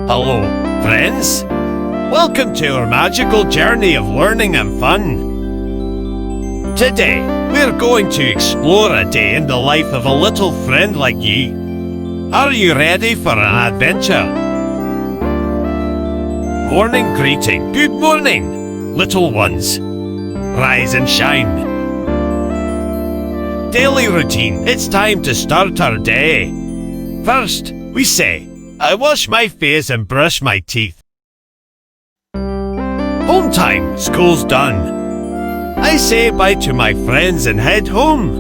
Hello, friends. Welcome to our magical journey of learning and fun. Today, we're going to explore a day in the life of a little friend like you. Are you ready for an adventure? Morning greeting. Good morning, little ones. Rise and shine. Daily routine. It's time to start our day. First, we say, I wash my face and brush my teeth. Home time. School's done. I say bye to my friends and head home.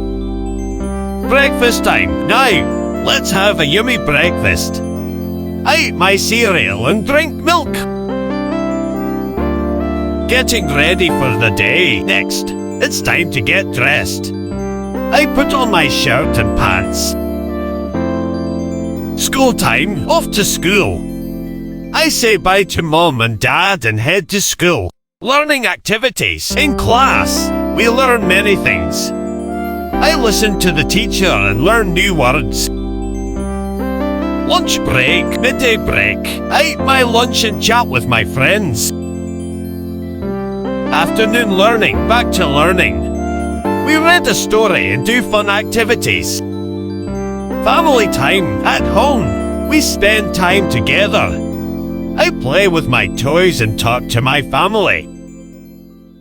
Breakfast time. Now, let's have a yummy breakfast. I eat my cereal and drink milk. Getting ready for the day. Next, it's time to get dressed. I put on my shirt and pants. School time. Off to school. I say bye to mom and dad and head to school. Learning activities. In class, we learn many things. I listen to the teacher and learn new words. Lunch break. Midday break. I eat my lunch and chat with my friends. Afternoon learning. Back to learning. We read a story and do fun activities. Family time. At home, we spend time together. I play with my toys and talk to my family.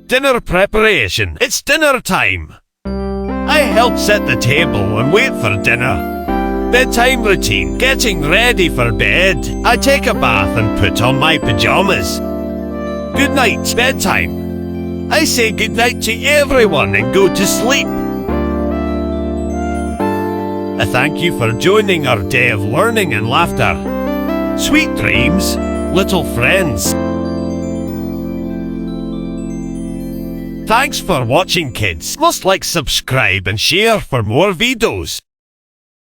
Dinner preparation. It's dinner time. I help set the table and wait for dinner. Bedtime routine. Getting ready for bed. I take a bath and put on my pajamas. Good night. Bedtime. I say goodnight to everyone and go to sleep. I thank you for joining our day of learning and laughter. Sweet dreams, little friends. Thanks for watching, kids. Must like, subscribe and share for more videos.